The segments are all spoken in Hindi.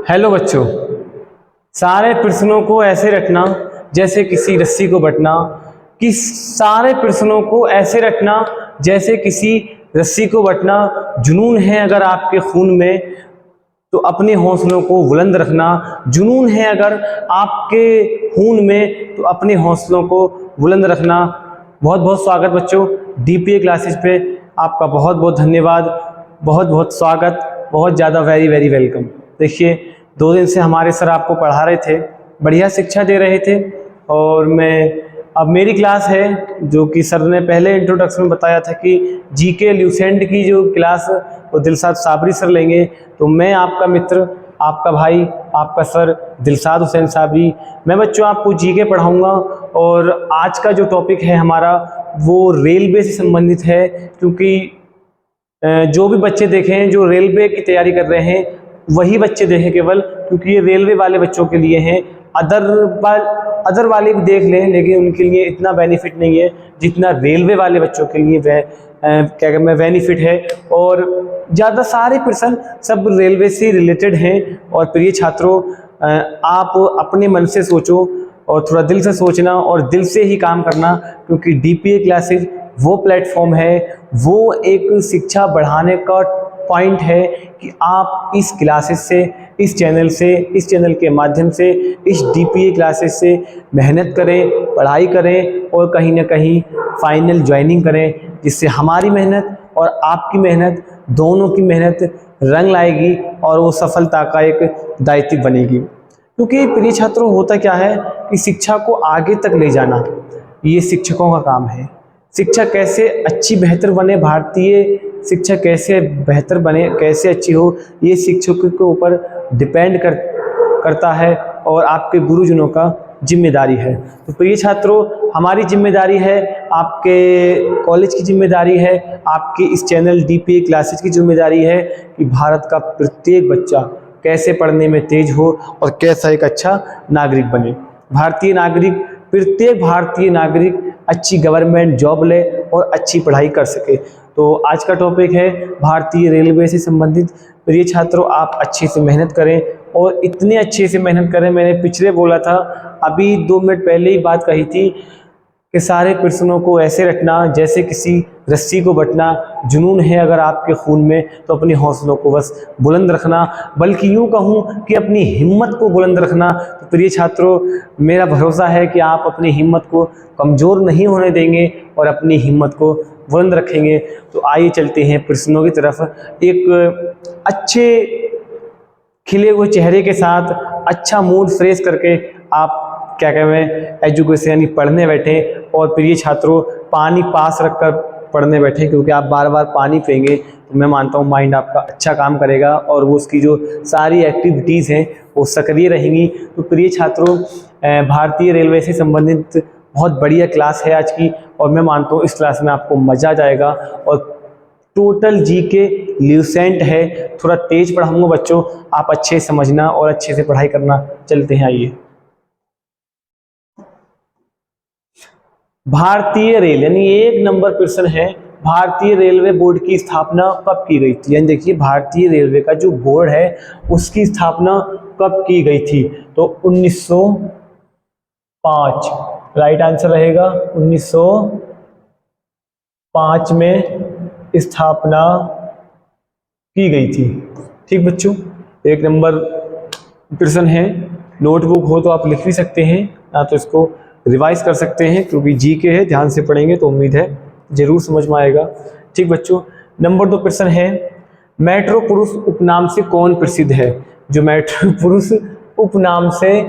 हेलो बच्चों, सारे प्रश्नों को ऐसे रखना जैसे किसी रस्सी को बटना, कि सारे प्रश्नों को ऐसे रखना जैसे किसी रस्सी को बटना। जुनून है अगर आपके खून में तो अपने हौसलों को बुलंद रखना। जुनून है अगर आपके खून में तो अपने हौसलों को बुलंद रखना। बहुत बहुत स्वागत बच्चों, डीपीए क्लासेस पे आपका बहुत बहुत धन्यवाद, बहुत बहुत स्वागत, बहुत ज़्यादा वेरी वेरी वेलकम। देखिए 2 दिन से हमारे सर आपको पढ़ा रहे थे, बढ़िया शिक्षा दे रहे थे, और अब मेरी क्लास है जो कि सर ने पहले इंट्रोडक्शन में बताया था कि जीके ल्यूसेंट की जो क्लास वो दिलशाद साबरी सर लेंगे। तो मैं आपका मित्र, आपका भाई, आपका सर दिलशाद हुसैन साबरी, मैं बच्चों आपको जीके पढ़ाऊंगा। और आज का जो टॉपिक है हमारा वो रेलवे से संबंधित है, क्योंकि जो भी बच्चे देखें जो रेलवे की तैयारी कर रहे हैं वही बच्चे देखें केवल, क्योंककि ये रेलवे वाले बच्चों के लिए हैं। अदर वाले भी देख लें, लेकिन उनके लिए इतना बेनिफिट नहीं है जितना रेलवे वाले बच्चों के लिए क्या कहते हैं बेनिफिट है। और ज़्यादा सारे प्रश्न सब रेलवे से रिलेटेड हैं। और प्रिय छात्रों, आप अपने मन से सोचो और थोड़ा दिल से सोचना और दिल से ही काम करना, क्योंकि डीपीए क्लासेज वो प्लेटफॉर्म है, वो एक शिक्षा बढ़ाने का पॉइंट है कि आप इस क्लासेस से, इस चैनल के माध्यम से, इस डीपीए क्लासेस से मेहनत करें, पढ़ाई करें और कहीं ना कहीं फाइनल ज्वाइनिंग करें, जिससे हमारी मेहनत और आपकी मेहनत, दोनों की मेहनत रंग लाएगी और वो सफलता का एक दायित्व बनेगी। क्योंकि प्रिय छात्रों, होता क्या है कि शिक्षा को आगे तक ले जाना ये शिक्षकों का काम है। शिक्षा कैसे अच्छी बेहतर बने, भारतीय शिक्षा कैसे बेहतर बने, कैसे अच्छी हो, ये शिक्षकों के ऊपर डिपेंड करता है और आपके गुरुजनों का जिम्मेदारी है। तो प्रिय छात्रों, हमारी जिम्मेदारी है, आपके कॉलेज की जिम्मेदारी है, आपकी इस चैनल डीपीए क्लासेज की जिम्मेदारी है कि भारत का प्रत्येक बच्चा कैसे पढ़ने में तेज हो और कैसा एक अच्छा नागरिक बने। प्रत्येक भारतीय नागरिक अच्छी गवर्नमेंट जॉब ले और अच्छी पढ़ाई कर सके। तो आज का टॉपिक है भारतीय रेलवे से संबंधित। प्रिय छात्रों, आप अच्छे से मेहनत करें और इतने अच्छे से मेहनत करें, मैंने पिछले बोला था, अभी 2 मिनट पहले ही बात कही थी कि सारे प्रश्नों को ऐसे रखना जैसे किसी रस्सी को बटना। जुनून है अगर आपके खून में तो अपने हौसलों को बस बुलंद रखना, बल्कि यूँ कहूँ कि अपनी हिम्मत को बुलंद रखना। तो प्रिय छात्रों, मेरा भरोसा है कि आप अपनी हिम्मत को कमज़ोर नहीं होने देंगे और अपनी हिम्मत को बुलंद रखेंगे। तो आइए चलते हैं प्रश्नों की तरफ। एक अच्छे खिले हुए चेहरे के साथ, अच्छा मूड फ्रेश करके आप क्या कहते हैं एजुकेशन यानी पढ़ने बैठें। और प्रिय छात्रों, पानी पास रखकर पढ़ने बैठें, क्योंकि आप बार बार पानी पिएंगे तो मैं मानता हूँ माइंड आपका अच्छा काम करेगा और वो उसकी जो सारी एक्टिविटीज़ हैं वो सक्रिय रहेंगी। तो प्रिय छात्रों, भारतीय रेलवे से संबंधित बहुत बढ़िया क्लास है आज की, और मैं मानता हूँ इस क्लास में आपको मज़ा आ जाएगा। और टोटल जीके ल्यूसेंट है, थोड़ा तेज पढ़ाऊँगा बच्चों, आप अच्छे समझना और अच्छे से पढ़ाई करना। चलते हैं, आइए। भारतीय रेल यानी 1 नंबर प्रश्न है, भारतीय रेलवे बोर्ड की स्थापना कब की गई थी? यानी देखिए, भारतीय रेलवे का जो बोर्ड है उसकी स्थापना कब की गई थी? तो 1905 राइट आंसर रहेगा। 1905 में स्थापना की गई थी। ठीक बच्चों, 1 नंबर प्रश्न है। नोटबुक हो तो आप लिख भी सकते हैं, या तो इसको रिवाइज कर सकते हैं, क्योंकि जीके है, ध्यान से पढ़ेंगे तो उम्मीद है जरूर समझ में आएगा। ठीक बच्चों, नंबर 2 प्रश्न है, मेट्रो पुरुष उपनाम से कौन प्रसिद्ध है? जो मेट्रो पुरुष उपनाम से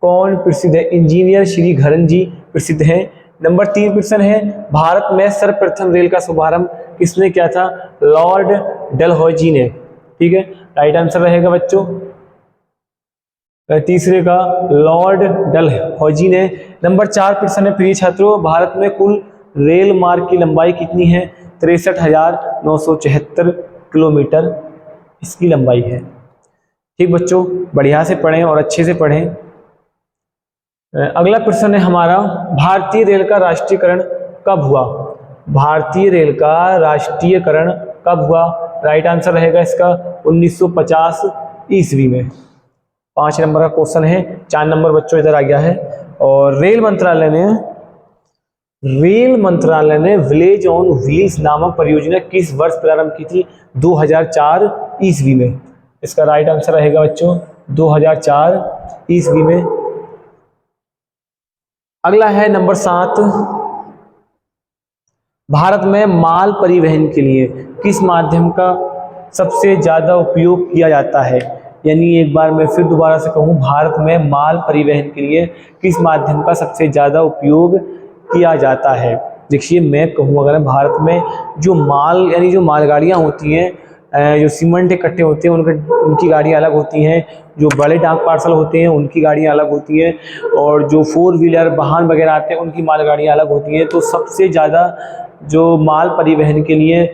कौन प्रसिद्ध है? इंजीनियर श्री घरन जी प्रसिद्ध हैं। नंबर 3 प्रश्न है, भारत में सर्वप्रथम रेल का शुभारंभ किसने किया था? लॉर्ड डलहौजी ने। ठीक है, राइट आंसर रहेगा बच्चों तीसरे का, लॉर्ड डलहौजी ने। नंबर 4 प्रश्न है प्रिय छात्रों, भारत में कुल रेल मार्ग की लंबाई कितनी है? 63,974 किलोमीटर इसकी लंबाई है। ठीक बच्चों, बढ़िया से पढ़ें और अच्छे से पढ़ें। अगला प्रश्न है हमारा, भारतीय रेल का राष्ट्रीयकरण कब हुआ? भारतीय रेल का राष्ट्रीयकरण कब हुआ? राइट आंसर रहेगा इसका 1950 ईस्वी में। 5 नंबर का क्वेश्चन है। 4 नंबर बच्चों इधर आ गया है। और रेल मंत्रालय ने विलेज ऑन व्हील्स नामक परियोजना किस वर्ष प्रारंभ की थी? 2004 ईस्वी में। इसका राइट आंसर रहेगा बच्चों 2004 ईस्वी में। अगला है नंबर 7, भारत में माल परिवहन के लिए किस माध्यम का सबसे ज्यादा उपयोग किया जाता है? यानी एक बार मैं फिर दोबारा से कहूँ, भारत में माल परिवहन के लिए किस माध्यम का सबसे ज्यादा उपयोग किया जाता है? देखिए मैं कहूँ, अगर भारत में जो माल यानी जो मालगाड़ियाँ होती हैं, जो सीमेंट इकट्ठे होते हैं उनकी गाड़ियाँ अलग होती हैं, जो बड़े डाक पार्सल होते हैं उनकी गाड़ियाँ अलग होती हैं, और जो 4 व्हीलर वाहन वगैरह आते हैं उनकी मालगाड़ियाँ अलग होती हैं। तो सबसे ज़्यादा जो माल परिवहन के लिए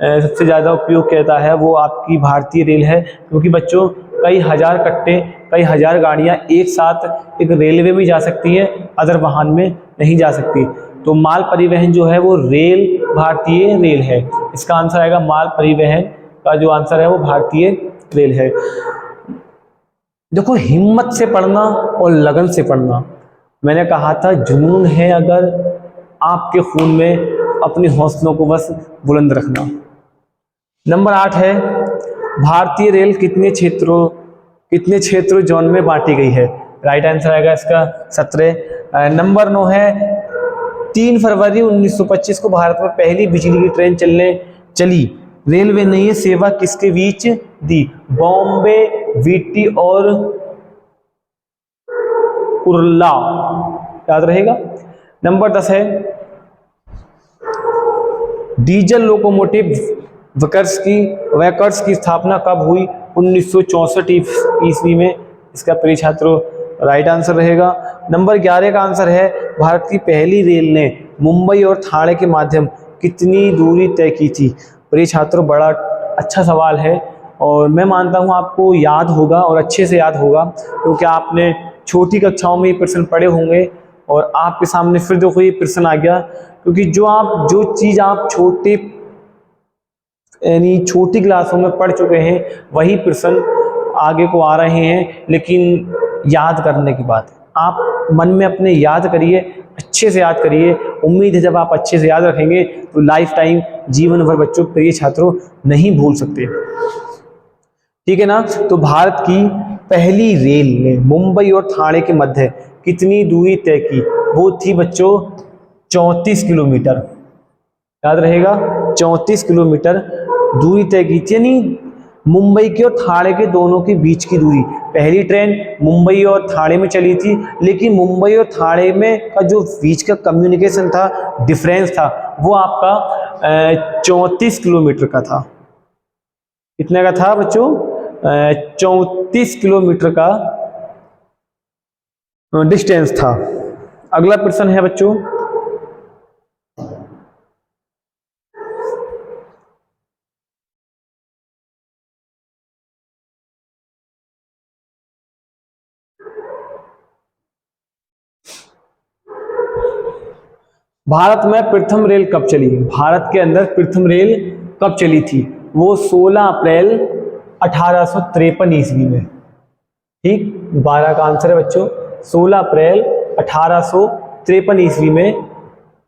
सबसे ज़्यादा उपयोग कहता है वो आपकी भारतीय रेल है, क्योंकि बच्चों कई हज़ार कट्टे, कई हज़ार गाड़ियाँ एक साथ एक रेलवे में जा सकती हैं, अदर वाहन में नहीं जा सकती। तो माल परिवहन जो है वो रेल, भारतीय रेल है। इसका आंसर आएगा माल परिवहन का जो आंसर है वो भारतीय रेल है। देखो, हिम्मत से पढ़ना और लगन से पढ़ना, मैंने कहा था जुनून है अगर आपके खून में, अपने हौसलों को बस बुलंद रखना। नंबर 8 है, भारतीय रेल कितने क्षेत्रों जोन में बांटी गई है? राइट आंसर आएगा इसका 17। नंबर 9 है, 3 फरवरी 1925 को भारत में पहली बिजली की ट्रेन चली। रेलवे ने ये सेवा किसके बीच दी? बॉम्बे, वीटी और कुर्ला, याद रहेगा। नंबर 10 है, डीजल लोकोमोटिव वर्कर्स की स्थापना कब हुई? 1964 ईस्वी में। इसका प्रिय छात्रों राइट आंसर रहेगा। नंबर 11 का आंसर है, भारत की पहली रेल ने मुंबई और ठाणे के माध्यम कितनी दूरी तय की थी? प्रिय छात्रों बड़ा अच्छा सवाल है, और मैं मानता हूँ आपको याद होगा और अच्छे से याद होगा, क्योंकि आपने छोटी कक्षाओं में ये प्रश्न पढ़े होंगे, और आपके सामने फिर देखो ये प्रश्न आ गया, क्योंकि जो चीज़ आप छोटी क्लासों में पढ़ चुके हैं वही प्रश्न आगे को आ रहे हैं, लेकिन याद करने की बात है। आप मन में अपने याद करिए, अच्छे से याद करिए। उम्मीद है जब आप अच्छे से याद रखेंगे तो लाइफ टाइम, जीवन भर बच्चों, प्रिय छात्रों, नहीं भूल सकते। ठीक है ना। तो भारत की पहली रेल ने मुंबई और ठाणे के मध्य कितनी दूरी तय की? वो थी बच्चों 34 किलोमीटर, याद रहेगा 34 किलोमीटर दूरी तय की थी, यानी मुंबई के और ठाणे के दोनों के बीच की दूरी। पहली ट्रेन मुंबई और ठाणे में चली थी, लेकिन मुंबई और ठाणे में का जो बीच का कम्युनिकेशन था, डिफरेंस था, वो आपका 34 किलोमीटर का था। कितने का था बच्चों? 34 किलोमीटर का डिस्टेंस था। अगला प्रश्न है बच्चों, भारत में प्रथम रेल कब चली? भारत के अंदर प्रथम रेल कब चली थी? वो 16 अप्रैल 1853 ईस्वी में। ठीक, 12 का आंसर है बच्चों 16 अप्रैल 1853 ईस्वी में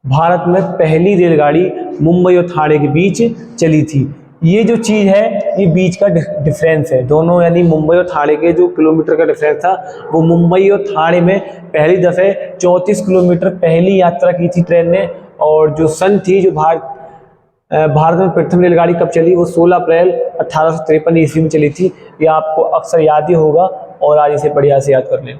भारत में पहली रेलगाड़ी मुंबई और ठाणे के बीच चली थी। ये जो चीज़ है, ये बीच का डिफरेंस है दोनों, यानी मुंबई और ठाणे के जो किलोमीटर का डिफरेंस था, वो मुंबई और ठाणे में पहली दफ़े 34 किलोमीटर पहली यात्रा की थी ट्रेन ने। और जो सन थी, जो भारत में प्रथम रेलगाड़ी कब चली, वो 16 अप्रैल 1853 ईस्वी में चली थी। ये आपको अक्सर याद ही होगा, और आज इसे बढ़िया से याद कर लें।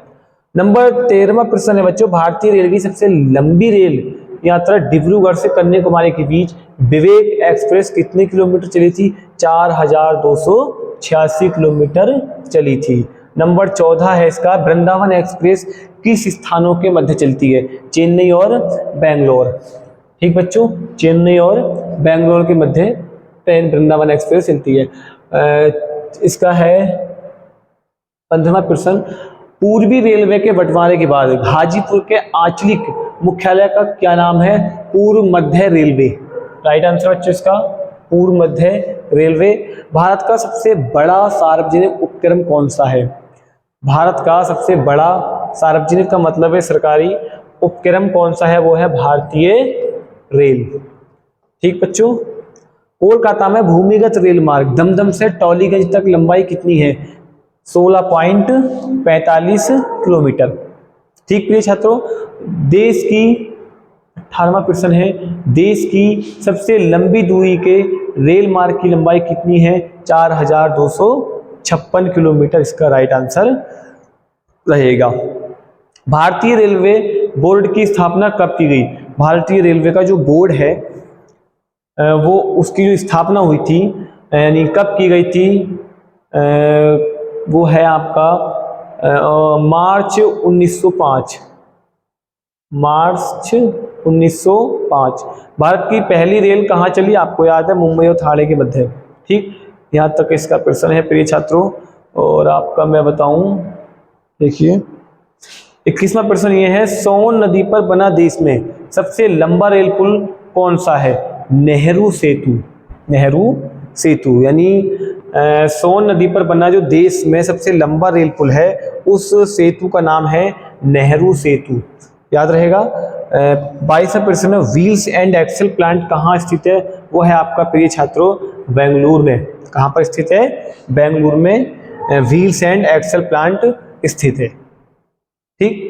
नंबर 13वां प्रश्न है बच्चों, भारतीय रेल की सबसे लंबी रेल यात्रा डिब्रूगढ़ से कन्याकुमारी के बीच विवेक एक्सप्रेस कितने किलोमीटर चली थी? 4286 किलोमीटर चली थी। नंबर 14 है इसका, वृंदावन एक्सप्रेस किस स्थानों के मध्य चलती है? चेन्नई और बेंगलोर। ठीक बच्चों, चेन्नई और बेंगलोर के मध्य ट्रेन वृंदावन एक्सप्रेस चलती है। इसका है 15वां प्रश्न, पूर्वी रेलवे के बंटवारे के बाद गाजीपुर के आंचलिक मुख्यालय का क्या नाम है? पूर्व मध्य रेलवे। राइट आंसर बच्चों इसका पूर्व मध्य रेलवे। भारत का सबसे बड़ा सार्वजनिक उपक्रम कौन सा है? भारत का सबसे बड़ा सार्वजनिक का मतलब है सरकारी उपक्रम कौन सा है? वो है भारतीय रेल। ठीक बच्चों, कोलकाता में भूमिगत रेल मार्ग दमदम से टॉलीगंज तक लंबाई कितनी है? 16.45 किलोमीटर। ठीक प्रिय छात्रों, देश की 18वां प्रश्न है, देश की सबसे लंबी दूरी के रेल मार्ग की लंबाई कितनी है? 4256 किलोमीटर इसका राइट आंसर रहेगा। भारतीय रेलवे बोर्ड की स्थापना कब की गई? भारतीय रेलवे का जो बोर्ड है वो उसकी जो स्थापना हुई थी यानी कब की गई थी? वो है आपका मार्च 1905। मार्च 1905। भारत की पहली रेल कहाँ चली? आपको याद है, मुंबई और ठाणे के मध्य। ठीक, यहाँ तक इसका प्रश्न है प्रिय छात्रों। और आपका मैं बताऊं, देखिए 21वां प्रश्न ये है, सोन नदी पर बना देश में सबसे लंबा रेल पुल कौन सा है? नेहरू सेतु। नेहरू सेतु यानी सोन नदी पर बना जो देश में सबसे लंबा रेल पुल है उस सेतु का नाम है नेहरू सेतु, याद रहेगा। 22वां प्रश्न, व्हील्स एंड एक्सल प्लांट कहाँ स्थित है? वो है आपका प्रिय छात्रों बेंगलुरु में। कहाँ पर स्थित है? बेंगलुरु में व्हील्स एंड एक्सल प्लांट स्थित है। ठीक,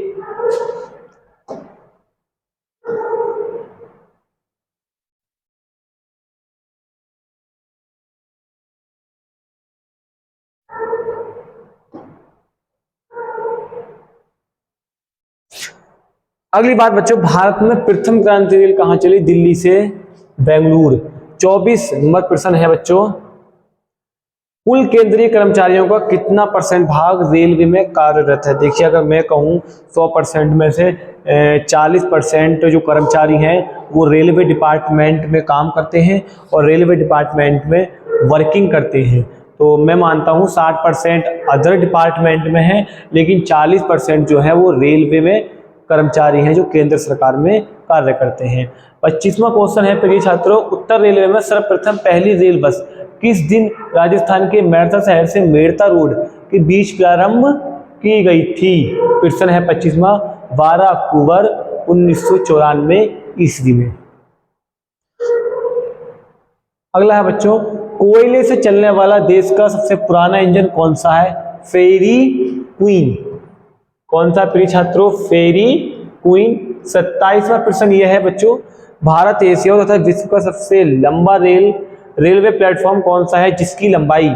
अगली बात बच्चों, भारत में प्रथम क्रांति रेल कहाँ चली? दिल्ली से बेंगलुरु। 24 नंबर प्रश्न है बच्चों, कुल केंद्रीय कर्मचारियों का कितना % भाग रेलवे में कार्यरत है? देखिए, अगर मैं कहूँ 100% में से 40% जो कर्मचारी हैं वो रेलवे डिपार्टमेंट में काम करते हैं और रेलवे डिपार्टमेंट में वर्किंग करते हैं। तो मैं मानता हूँ 60% अदर डिपार्टमेंट में है, लेकिन 40% जो है वो रेलवे में कर्मचारी हैं जो केंद्र सरकार में कार्य करते हैं। 25वां क्वेश्चन है प्रिय छात्रों, उत्तर रेलवे में सर्वप्रथम पहली रेल बस किस दिन राजस्थान के मेड़ता शहर से मेड़ता रोड के बीच प्रारंभ की गई थी? प्रश्न है 25वां, 12 अक्टूबर 1994 ईस्वी में। अगला है बच्चों, कोयले से चलने वाला देश का सबसे पुराना इंजन कौन सा है? फेरी क्वीन। कौन सा प्रिय छात्रों? फेरी क्वीन। 27वां प्रश्न यह है बच्चों, भारत, एशिया तथा विश्व का सबसे लंबा रेलवे प्लेटफॉर्म कौन सा है जिसकी लंबाई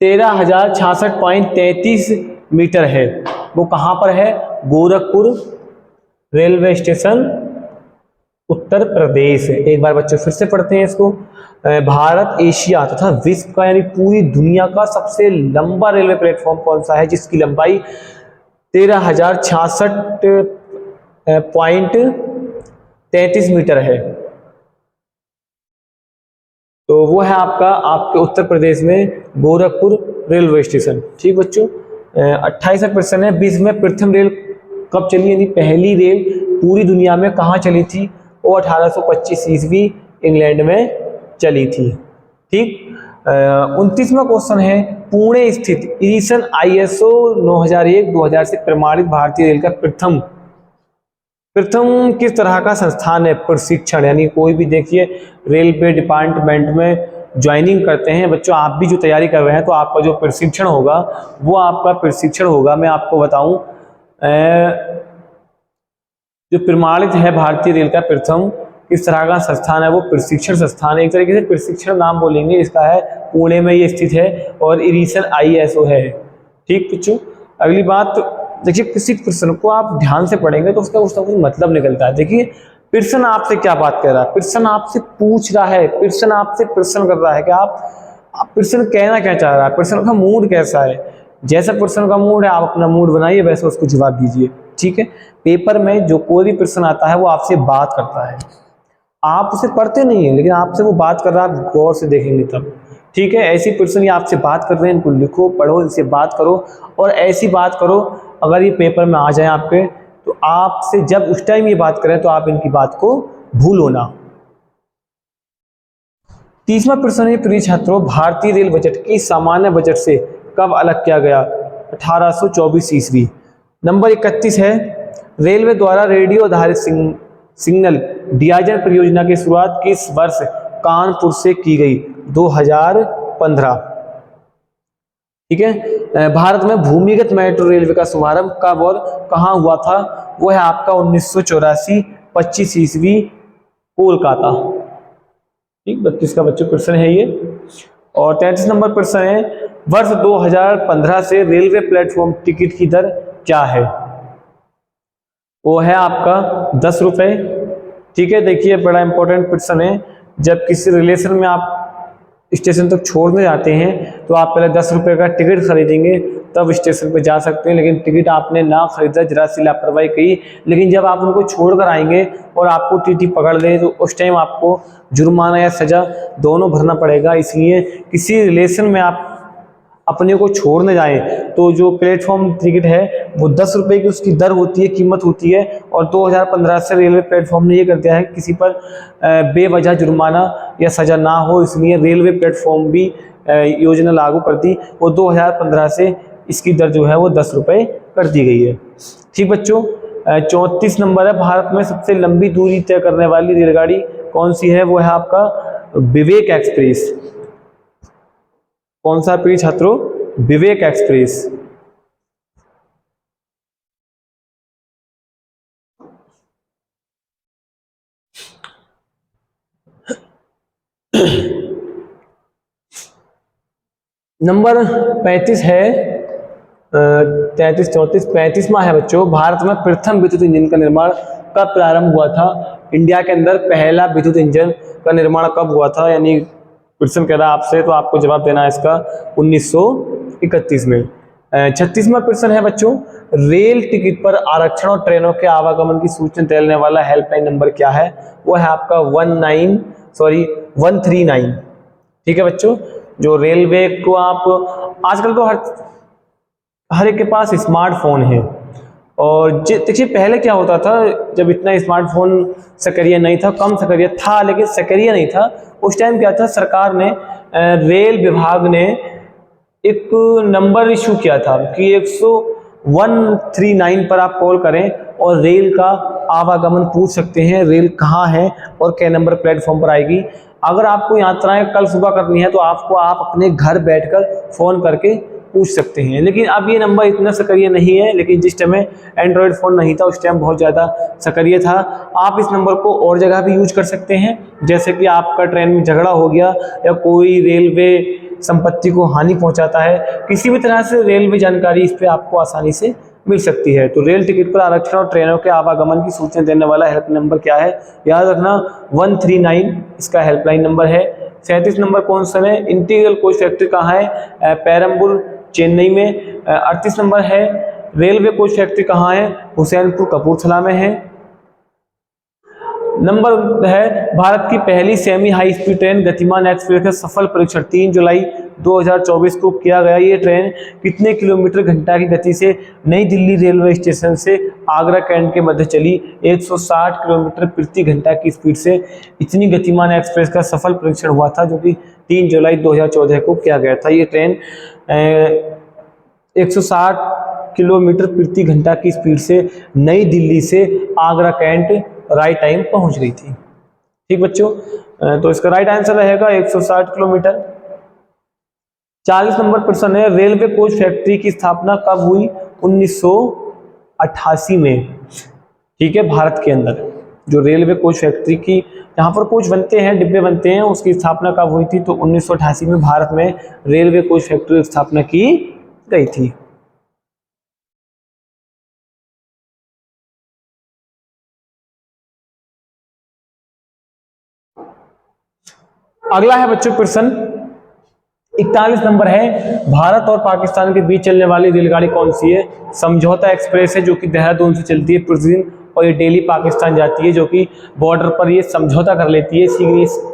13,066.33 मीटर है? वो कहां पर है? Gorakhpur railway station, Uttar Pradesh. एक बार बच्चों फिर से पढ़ते हैं इसको, भारत, एशिया तथा विश्व का यानी पूरी दुनिया का सबसे लंबा रेलवे प्लेटफॉर्म कौन सा है जिसकी लंबाई 13,066.33 मीटर है? तो वो है आपके उत्तर प्रदेश में गोरखपुर रेलवे स्टेशन। ठीक बच्चों, 28वां प्रश्न है, विश्व में प्रथम रेल कब चली यानी पहली रेल पूरी दुनिया में कहाँ चली थी? वो 1825 ईस्वी इंग्लैंड में चली थी। ठीक, 29वां क्वेश्चन है, पुणे स्थित एडिसन ISO 9001-2000 से प्रमाणित भारतीय रेल का प्रथम किस तरह का संस्थान है? प्रशिक्षण, यानी कोई भी देखिए रेलवे डिपार्टमेंट में ज्वाइनिंग करते हैं बच्चों, आप भी जो तैयारी कर रहे हैं तो आपका जो प्रशिक्षण होगा वो आपका प्रशिक्षण होगा, मैं आपको बताऊं जो प्रमाणित है भारतीय रेल का प्रथम किस तरह का संस्थान है, वो प्रशिक्षण संस्थान है। एक तरीके से प्रशिक्षण नाम बोलेंगे, इसका है पुणे में ये स्थित है और एडिसन ISO है। ठीक बच्चों, अगली बात देखिए, किसी प्रश्न को आप ध्यान से पढ़ेंगे तो उसका कुछ मतलब निकलता है। देखिए, प्रश्न आपसे क्या बात कर रहा है, प्रश्न आपसे पूछ रहा है, प्रश्न आपसे प्रश्न कर रहा है कि आप प्रश्न कहना क्या चाह रहा है, प्रश्न का मूड कैसा है। जैसा प्रश्न का मूड है आप अपना मूड बनाइए, वैसे उसको जवाब दीजिए। ठीक है, पेपर में जो कोई भी प्रश्न आता है वो आपसे बात करता है, आप उसे पढ़ते नहीं है लेकिन आपसे वो बात कर रहा है, आप गौर से देखेंगे तब। ठीक है, ऐसी प्रश्न ये आपसे बात कर रहे हैं, इनको लिखो, पढ़ो, इनसे बात करो और ऐसी बात करो अगर ये पेपर में आ जाए आपके, तो आपसे जब उस टाइम ये बात करें तो आप इनकी बात को भूलो ना। 30वां प्रश्न है प्रिय छात्रों, भारतीय रेल बजट की सामान्य बजट से कब अलग किया गया? 1824 ईस्वी। नंबर 31 है, रेलवे द्वारा रेडियो आधारित सिग्नल डियाजन परियोजना की शुरुआत किस वर्ष कानपुर से की गई? 2015। ठीक है। भारत में भूमिगत मेट्रो रेलवे का शुभारंभ कब और कहां हुआ था? वो है आपका 1984 25 ईस्वी, कोलकाता। ठीक, 32 का बच्चों प्रश्न है ये। और 33 नंबर प्रश्न है, वर्ष 2015 से रेलवे प्लेटफॉर्म टिकट की दर क्या है? वो है आपका 10 रुपए। ठीक है, देखिए बड़ा इंपॉर्टेंट प्रश्न है। जब किसी रिलेशन में आप स्टेशन तक छोड़ने जाते हैं तो आप पहले 10 रुपए का टिकट खरीदेंगे, तब स्टेशन पे जा सकते हैं। लेकिन टिकट आपने ना खरीदा, जरा सी लापरवाही की, लेकिन जब आप उनको छोड़ कर आएंगे और आपको टीटी पकड़ ले तो उस टाइम आपको जुर्माना या सजा दोनों भरना पड़ेगा। इसलिए किसी रिलेशन में आप अपने को छोड़ने जाएं तो जो प्लेटफॉर्म टिकट है वो 10 रुपए की उसकी दर होती है, कीमत होती है। और 2015 से रेलवे प्लेटफॉर्म ने ये कर दिया है किसी पर बेवजह जुर्माना या सजा ना हो, इसलिए रेलवे प्लेटफॉर्म भी योजना लागू कर दी और 2015 से इसकी दर जो है वो 10 रुपए कर दी गई है। ठीक बच्चों, 34 नंबर है, भारत में सबसे लंबी दूरी तय करने वाली रेलगाड़ी कौन सी है? वो है आपका विवेक एक्सप्रेस। कौन सा प्रिय छात्रों? विवेक एक्सप्रेस। नंबर 35 है, 33 34 35वां है बच्चों, भारत में प्रथम विद्युत इंजन का निर्माण कब प्रारंभ हुआ था? इंडिया के अंदर पहला विद्युत इंजन का निर्माण कब हुआ था? यानी क्वेश्चन कह रहा है आपसे, तो आपको जवाब देना है इसका 1931 में। 36वां प्रश्न है बच्चों, रेल टिकट पर आरक्षण और ट्रेनों के आवागमन की सूचना देने वाला हेल्पलाइन नंबर क्या है? वो है आपका 139। ठीक है बच्चों, जो रेलवे को आप आजकल तो हर एक के पास स्मार्टफोन है। और देखिए पहले क्या होता था, जब इतना स्मार्टफोन सक्रिय नहीं था, कम सक्रिय था लेकिन सक्रिय नहीं था, उस टाइम क्या था, सरकार ने रेल विभाग ने एक नंबर इशू किया था कि 139 पर आप कॉल करें और रेल का आवागमन पूछ सकते हैं, रेल कहाँ है और क्या नंबर प्लेटफॉर्म पर आएगी। अगर आपको यात्राएं कल सुबह करनी है तो आप अपने घर बैठकर फ़ोन करके पूछ सकते हैं। लेकिन अब ये नंबर इतना सक्रिय नहीं है, लेकिन जिस टाइम एंड्रॉयड फ़ोन नहीं था उस टाइम बहुत ज़्यादा सक्रिय था। आप इस नंबर को और जगह भी यूज कर सकते हैं, जैसे कि आपका ट्रेन में झगड़ा हो गया या कोई रेलवे संपत्ति को हानि पहुंचाता है, किसी भी तरह से रेलवे जानकारी इस पर आपको आसानी से मिल सकती है। तो रेल टिकट पर आरक्षण और ट्रेनों के आवागमन की सूचना देने वाला हेल्पलाइन नंबर क्या है? याद रखना 139 इसका हेल्पलाइन नंबर है। 37 नंबर कौन सा है? इंटीग्रल कोच फैक्ट्री कहाँ है? पेरम्बूर चेन्नई में। 38 नंबर है, रेलवे कोच फैक्ट्री कहाँ है? हुसैनपुर कपूरथला में है। नंबर है, भारत की पहली सेमी हाई स्पीड ट्रेन गतिमान एक्सप्रेस का सफल परीक्षण 3 जुलाई 2024 को किया गया। ये ट्रेन कितने किलोमीटर घंटा की गति से नई दिल्ली रेलवे स्टेशन से आगरा कैंट के मध्य चली? 160 किलोमीटर प्रति घंटा की स्पीड से इतनी गतिमान एक्सप्रेस का सफल परीक्षण हुआ था, जो कि 3 जुलाई 2014 को किया गया था। ये ट्रेन 160 किलोमीटर प्रति घंटा की स्पीड से नई दिल्ली से आगरा कैंट राइट टाइम पहुंच गई थी। ठीक बच्चों, तो इसका राइट आंसर रहेगा 160 किलोमीटर। 40 नंबर प्रश्न है, रेलवे कोच फैक्ट्री की स्थापना कब हुई? 1988 में। ठीक है, भारत के अंदर जो रेलवे कोच फैक्ट्री की जहाँ पर कोच बनते हैं, डिब्बे बनते हैं, उसकी स्थापना कब हुई थी? तो 1988 में भारत में रेलवे कोच फैक्ट्री की स्थापना की गई थी। अगला है बच्चों प्रश्न 41 नंबर है, भारत और पाकिस्तान के बीच चलने वाली रेलगाड़ी कौन सी है? समझौता एक्सप्रेस है, जो कि देहरादून से चलती है प्रतिदिन और ये डेली पाकिस्तान जाती है, जो कि बॉर्डर पर ये समझौता कर लेती है,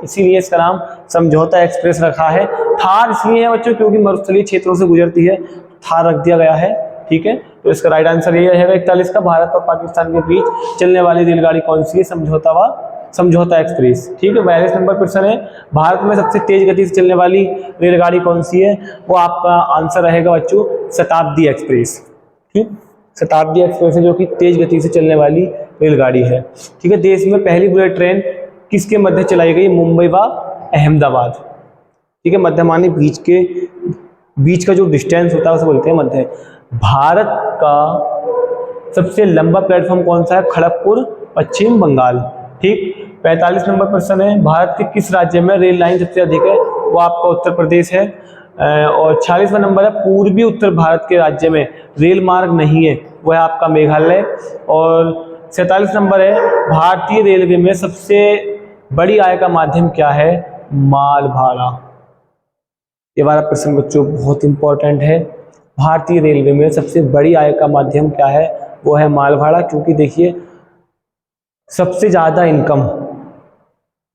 इसीलिए इसका नाम समझौता एक्सप्रेस रखा है। थार इसलिए है बच्चों क्योंकि मरुस्थलीय क्षेत्रों से गुजरती है, थार रख दिया गया है। ठीक है, तो इसका राइट आंसर ये रहेगा 41 का, भारत और पाकिस्तान के बीच चलने वाली रेलगाड़ी कौन सी है? समझौता व समझौता एक्सप्रेस। ठीक है, 42 नंबर प्रश्न है, भारत में सबसे तेज गति से चलने वाली रेलगाड़ी कौन सी है? वो आपका आंसर रहेगा बच्चों शताब्दी एक्सप्रेस। ठीक, शताब्दी एक्सप्रेस है जो कि तेज गति से चलने वाली रेलगाड़ी है। ठीक है, देश में पहली बुलेट ट्रेन किसके मध्य चलाई गई? मुंबई व अहमदाबाद। ठीक है, मध्यमानी बीच का जो डिस्टेंस होता है उसे बोलते हैं मध्य। भारत का सबसे लंबा प्लेटफॉर्म कौन सा है? खड़गपुर, पश्चिम बंगाल। ठीक, 45 नंबर प्रश्न है, भारत के किस राज्य में रेल लाइन सबसे अधिक है? वो आपका उत्तर प्रदेश है। और 46वां नंबर है, पूर्वी उत्तर भारत के राज्य में रेल मार्ग नहीं है, वो है आपका मेघालय। और 47 नंबर है, भारतीय रेलवे में सबसे बड़ी आय का माध्यम क्या है? माल भाड़ा। ये वाला प्रश्न बच्चों बहुत इंपॉर्टेंट है। भारतीय रेलवे में सबसे बड़ी आय का माध्यम क्या है? वो है माल भाड़ा, क्योंकि देखिए सबसे ज़्यादा इनकम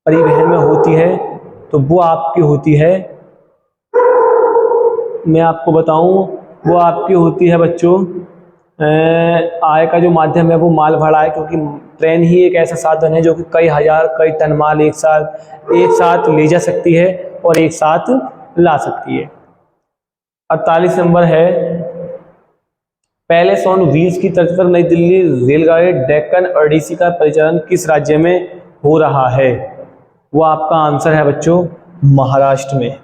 परिवहन में होती है तो वो आपकी होती है, मैं आपको बताऊं, वो आपकी होती है बच्चों आय का जो माध्यम है वो माल भाड़ा है, क्योंकि ट्रेन ही एक ऐसा साधन है जो कि कई हजार कई टन माल एक साथ ले जा सकती है और एक साथ ला सकती है। 48 नंबर है, पैलेस ऑन व्हील्स की तर्ज पर नई दिल्ली रेलगाड़ी डेक्कन ओडिसी का परिचालन किस राज्य में हो रहा है? वो आपका आंसर है बच्चों महाराष्ट्र में।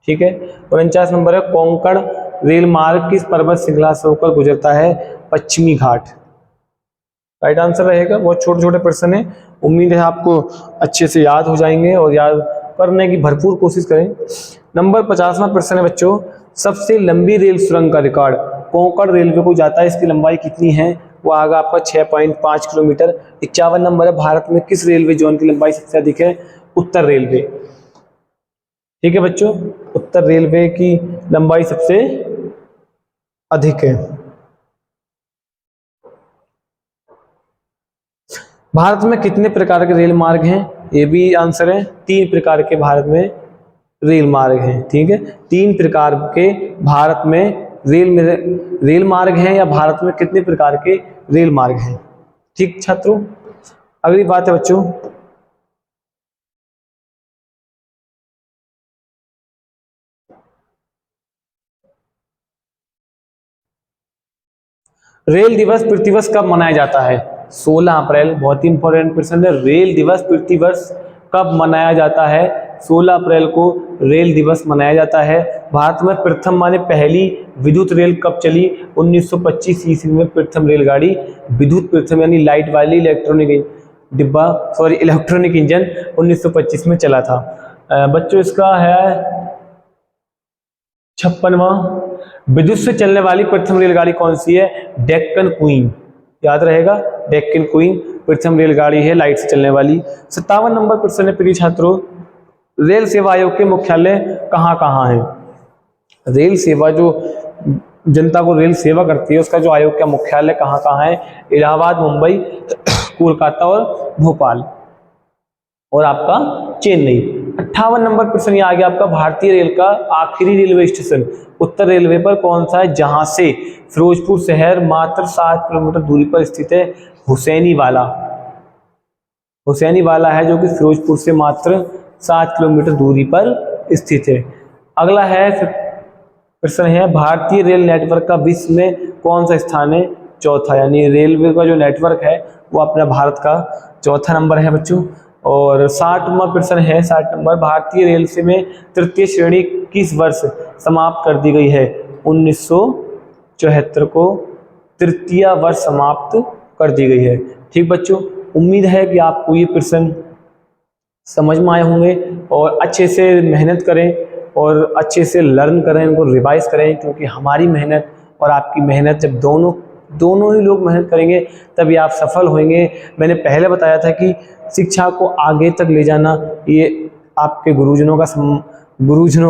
ठीक है, 49 नंबर है, कोंकण रेल मार्ग किस पर्वत श्रृंखला से होकर गुजरता है? पश्चिमी घाट। राइट आंसर रहेगा। बहुत छोटे छोटे प्रश्न है, उम्मीद है आपको अच्छे से याद हो जाएंगे और याद करने की भरपूर कोशिश करें। नंबर 50वां प्रश्न है बच्चों, सबसे लंबी रेल सुरंग का रिकॉर्ड कोंकण रेलवे को जाता है, इसकी लंबाई कितनी है? वो आगा आपका 6.5 किलोमीटर। 51 नंबर है, भारत में किस रेलवे जोन की लंबाई सबसे अधिक है? उत्तर रेलवे। ठीक है बच्चों, उत्तर रेलवे की लंबाई सबसे अधिक है। भारत में कितने प्रकार के रेल मार्ग हैं? ये भी आंसर है, 3 प्रकार के भारत में रेल मार्ग हैं। ठीक है, 3 प्रकार के भारत में रेल मार्ग हैं, या भारत में कितने प्रकार के रेल मार्ग हैं? ठीक छात्रों, अगली बात है बच्चों, रेल दिवस प्रतिवर्ष कब मनाया जाता है? 16 अप्रैल। बहुत ही इंपॉर्टेंट क्वेश्चन है, रेल दिवस प्रतिवर्ष कब मनाया जाता है? 16 अप्रैल को रेल दिवस मनाया जाता है। भारत में प्रथम माने पहली विद्युत रेल कब चली? 1925 ईस्वी में प्रथम रेलगाड़ी विद्युत प्रथम यानी लाइट वाली इलेक्ट्रॉनिक इंजन 1925 में चला था। बच्चों इसका है 56वां। विद्युत से चलने वाली प्रथम रेलगाड़ी कौन सी है? डेक्कन क्वीन। याद रहेगा, डेक्कन क्वीन प्रथम रेलगाड़ी है लाइट से चलने वाली। 57 नंबर प्रश्न है प्रिय छात्रों, रेल सेवा आयोग के मुख्यालय कहाँ कहाँ है? रेल सेवा जो जनता को रेल सेवा करती है उसका जो आयोग का मुख्यालय कहाँ कहाँ है? इलाहाबाद, मुंबई, कोलकाता और भोपाल और आपका चेन्नई। 58 नंबर प्रश्न ये आ गया आपका, भारतीय रेल का आखिरी रेलवे स्टेशन उत्तर रेलवे पर कौन सा है जहां से फिरोजपुर शहर मात्र 7 किलोमीटर दूरी पर स्थित है? हुसैनीवाला। हुसैनीवाला है जो कि फिरोजपुर से मात्र 7 किलोमीटर दूरी पर स्थित है। अगला है प्रश्न है, भारतीय रेल नेटवर्क का विश्व में कौन सा स्थान है? चौथा, यानी रेलवे का जो नेटवर्क है वो अपना भारत का चौथा नंबर है बच्चों। और 60वां प्रश्न है, 60 नंबर, भारतीय रेल से में तृतीय श्रेणी किस वर्ष समाप्त कर दी गई है? 1974 को तृतीय वर्ष समाप्त कर दी गई है। ठीक बच्चों, उम्मीद है कि आपको ये प्रश्न समझ में आए होंगे और अच्छे से मेहनत करें और अच्छे से लर्न करें, इनको रिवाइज करें, क्योंकि हमारी मेहनत और आपकी मेहनत जब दोनों ही लोग मेहनत करेंगे तभी आप सफल होंगे। मैंने पहले बताया था कि शिक्षा को आगे तक ले जाना ये आपके गुरुजनों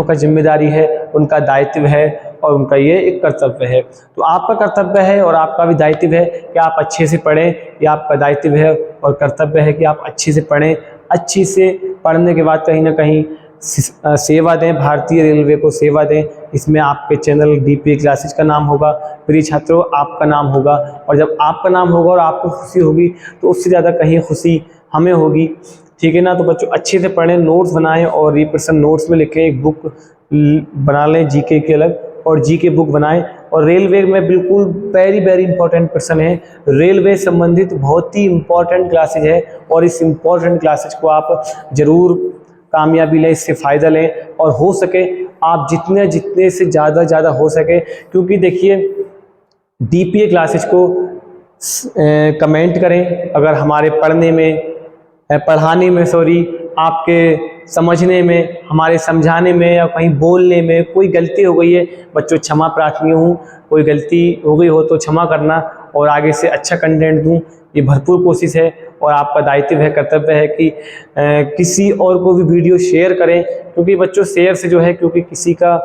का जिम्मेदारी है, उनका दायित्व है और उनका ये एक कर्तव्य है। तो आपका कर्तव्य है और आपका भी दायित्व है कि आप अच्छे से पढ़ें, ये आपका दायित्व है और कर्तव्य है कि आप अच्छे से पढ़ें। अच्छी से पढ़ने के बाद कहीं ना कहीं सेवा दें, भारतीय रेलवे को सेवा दें। इसमें आपके चैनल DPA क्लासेज का नाम होगा, प्रिय छात्रों आपका नाम होगा, और जब आपका नाम होगा और आपको खुशी होगी तो उससे ज़्यादा कहीं खुशी हमें होगी। ठीक है ना। तो बच्चों अच्छे से पढ़ें, नोट्स बनाएं और रीपर्सन नोट्स में लिखें, एक बुक बना लें जीके की अलग और जीके बुक बनाएं। और रेलवे में बिल्कुल वेरी वेरी इंपॉर्टेंट पर्सन है, रेलवे संबंधित बहुत ही इंपॉर्टेंट क्लासेज है और इस इंपॉर्टेंट क्लासेज को आप ज़रूर कामयाबी लें, इससे फ़ायदा लें और हो सके आप जितने से ज़्यादा हो सके, क्योंकि देखिए डीपीए क्लासेज को कमेंट करें अगर हमारे पढ़ाने में आपके समझने में, हमारे समझाने में या कहीं बोलने में कोई गलती हो गई है बच्चों, क्षमा प्रार्थी हूँ। कोई गलती हो गई हो तो क्षमा करना और आगे से अच्छा कंटेंट दूँ, ये भरपूर कोशिश है और आपका दायित्व है, कर्तव्य है कि किसी और को भी वीडियो शेयर करें, क्योंकि बच्चों शेयर से जो है क्योंकि किसी का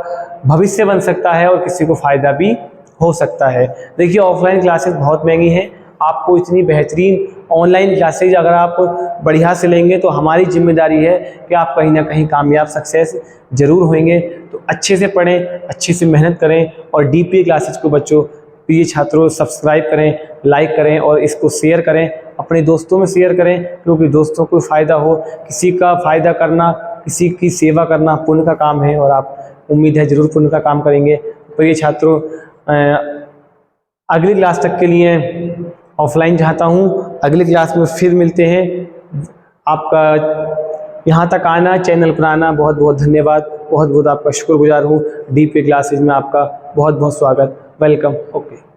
भविष्य बन सकता है और किसी को फ़ायदा भी हो सकता है। देखिए ऑफलाइन क्लासेस बहुत महंगी हैं, आपको इतनी बेहतरीन ऑनलाइन क्लासेज अगर आप बढ़िया से लेंगे तो हमारी जिम्मेदारी है कि आप कहीं ना कहीं कामयाब सक्सेस जरूर होंगे। तो अच्छे से पढ़ें, अच्छे से मेहनत करें और डीपीए क्लासेज को बच्चों प्रिय छात्रों सब्सक्राइब करें, लाइक करें और इसको शेयर करें, अपने दोस्तों में शेयर करें, क्योंकि दोस्तों को फ़ायदा हो। किसी का फ़ायदा करना, किसी की सेवा करना पुण्य का काम है और आप उम्मीद है ज़रूर पुण्य का काम करेंगे। प्रिय छात्रों अगली क्लास तक के लिए ऑफलाइन चाहता हूँ, अगली क्लास में फिर मिलते हैं। आपका यहाँ तक आना, चैनल पर आना बहुत बहुत धन्यवाद, बहुत बहुत आपका शुक्रगुजार हूँ। डीपीए क्लासेज में आपका बहुत बहुत स्वागत, वेलकम, ओके।